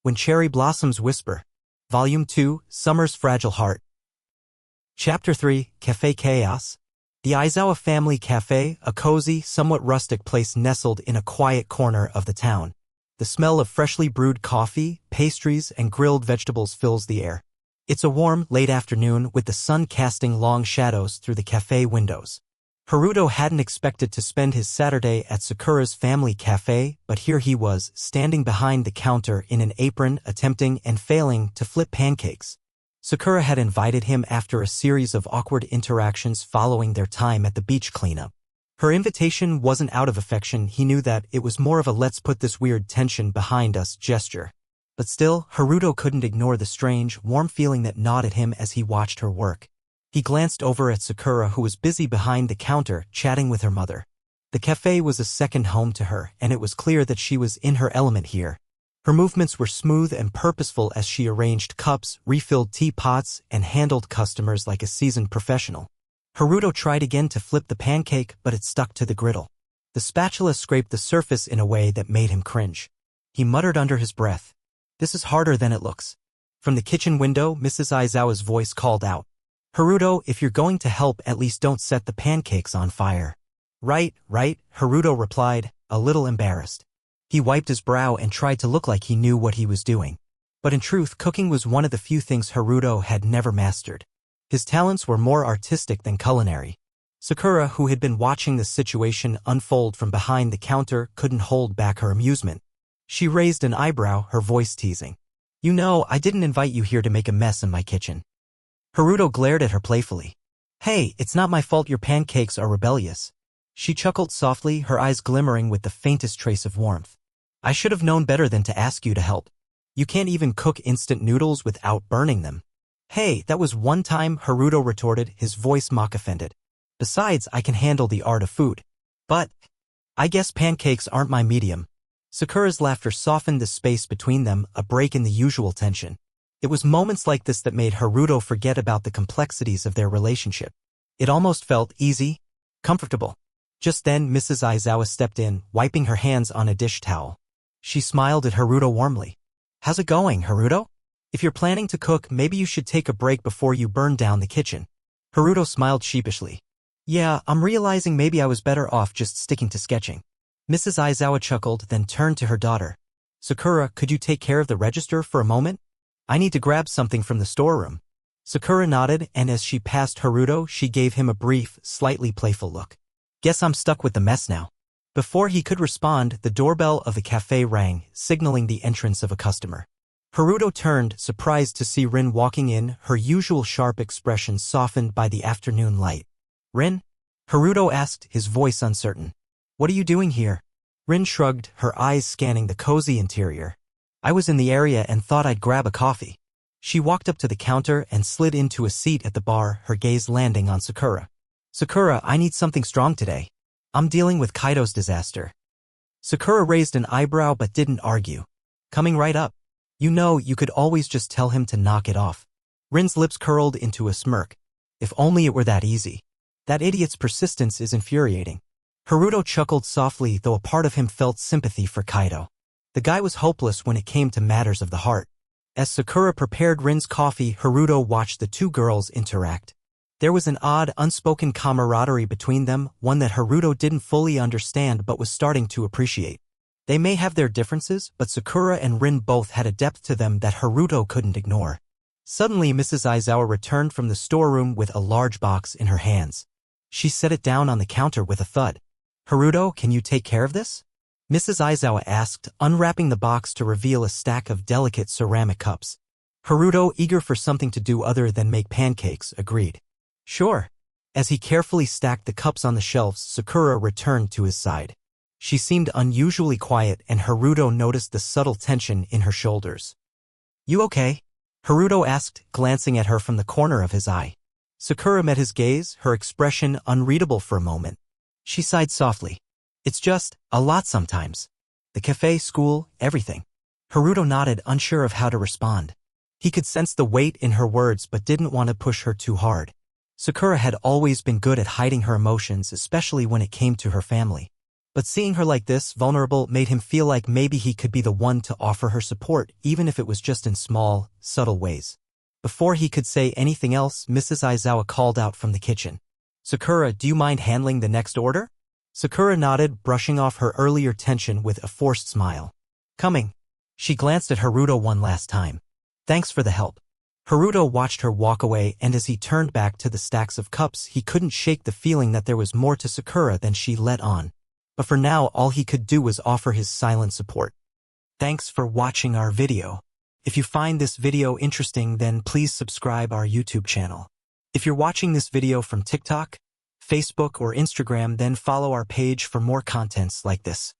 When Cherry Blossoms Whisper. Volume 2, Summer's Fragile Heart. Chapter 3, Café Chaos. The Aizawa family café, a cozy, somewhat rustic place nestled in a quiet corner of the town. The smell of freshly brewed coffee, pastries, and grilled vegetables fills the air. It's a warm, late afternoon with the sun casting long shadows through the café windows. Haruto hadn't expected to spend his Saturday at Sakura's family café, but here he was, standing behind the counter in an apron, attempting and failing to flip pancakes. Sakura had invited him after a series of awkward interactions following their time at the beach cleanup. Her invitation wasn't out of affection, he knew that it was more of a let's put this weird tension behind us gesture. But still, Haruto couldn't ignore the strange, warm feeling that gnawed at him as he watched her work. He glanced over at Sakura, who was busy behind the counter, chatting with her mother. The cafe was a second home to her, and it was clear that she was in her element here. Her movements were smooth and purposeful as she arranged cups, refilled teapots, and handled customers like a seasoned professional. Haruto tried again to flip the pancake, but it stuck to the griddle. The spatula scraped the surface in a way that made him cringe. He muttered under his breath, "This is harder than it looks." From the kitchen window, Mrs. Aizawa's voice called out, "Haruto, if you're going to help, at least don't set the pancakes on fire." Right, Haruto replied, a little embarrassed. He wiped his brow and tried to look like he knew what he was doing. But in truth, cooking was one of the few things Haruto had never mastered. His talents were more artistic than culinary. Sakura, who had been watching the situation unfold from behind the counter, couldn't hold back her amusement. She raised an eyebrow, her voice teasing. "You know, I didn't invite you here to make a mess in my kitchen." Haruto glared at her playfully. "Hey, it's not my fault your pancakes are rebellious." She chuckled softly, her eyes glimmering with the faintest trace of warmth. "I should have known better than to ask you to help. You can't even cook instant noodles without burning them." "Hey, that was one time," Haruto retorted, his voice mock-offended. "Besides, I can handle the art of food. But I guess pancakes aren't my medium." Sakura's laughter softened the space between them, a break in the usual tension. It was moments like this that made Haruto forget about the complexities of their relationship. It almost felt easy, comfortable. Just then, Mrs. Aizawa stepped in, wiping her hands on a dish towel. She smiled at Haruto warmly. "How's it going, Haruto? If you're planning to cook, maybe you should take a break before you burn down the kitchen." Haruto smiled sheepishly. "Yeah, I'm realizing maybe I was better off just sticking to sketching." Mrs. Aizawa chuckled, then turned to her daughter. "Sakura, could you take care of the register for a moment? I need to grab something from the storeroom." Sakura nodded, and as she passed Haruto, she gave him a brief, slightly playful look. "Guess I'm stuck with the mess now." Before he could respond, the doorbell of the cafe rang, signaling the entrance of a customer. Haruto turned, surprised to see Rin walking in, her usual sharp expression softened by the afternoon light. "Rin?" Haruto asked, his voice uncertain. "What are you doing here?" Rin shrugged, her eyes scanning the cozy interior. "I was in the area and thought I'd grab a coffee." She walked up to the counter and slid into a seat at the bar, her gaze landing on Sakura. "Sakura, I need something strong today. I'm dealing with Kaido's disaster." Sakura raised an eyebrow but didn't argue. "Coming right up. You know, you could always just tell him to knock it off." Rin's lips curled into a smirk. "If only it were that easy. That idiot's persistence is infuriating." Haruto chuckled softly, though a part of him felt sympathy for Kaido. The guy was hopeless when it came to matters of the heart. As Sakura prepared Rin's coffee, Haruto watched the two girls interact. There was an odd, unspoken camaraderie between them, one that Haruto didn't fully understand but was starting to appreciate. They may have their differences, but Sakura and Rin both had a depth to them that Haruto couldn't ignore. Suddenly, Mrs. Aizawa returned from the storeroom with a large box in her hands. She set it down on the counter with a thud. "Haruto, can you take care of this?" Mrs. Aizawa asked, unwrapping the box to reveal a stack of delicate ceramic cups. Haruto, eager for something to do other than make pancakes, agreed. "Sure." As he carefully stacked the cups on the shelves, Sakura returned to his side. She seemed unusually quiet, and Haruto noticed the subtle tension in her shoulders. "You okay?" Haruto asked, glancing at her from the corner of his eye. Sakura met his gaze, her expression unreadable for a moment. She sighed softly. "It's just a lot sometimes. The cafe, school, everything." Haruto nodded, unsure of how to respond. He could sense the weight in her words but didn't want to push her too hard. Sakura had always been good at hiding her emotions, especially when it came to her family. But seeing her like this, vulnerable, made him feel like maybe he could be the one to offer her support, even if it was just in small, subtle ways. Before he could say anything else, Mrs. Aizawa called out from the kitchen. "Sakura, do you mind handling the next order?" Sakura nodded, brushing off her earlier tension with a forced smile. "Coming." She glanced at Haruto one last time. "Thanks for the help." Haruto watched her walk away, and as he turned back to the stacks of cups, he couldn't shake the feeling that there was more to Sakura than she let on. But for now, all he could do was offer his silent support. Thanks for watching our video. If you find this video interesting, then please subscribe our YouTube channel. If you're watching this video from TikTok, Facebook, or Instagram, then follow our page for more contents like this.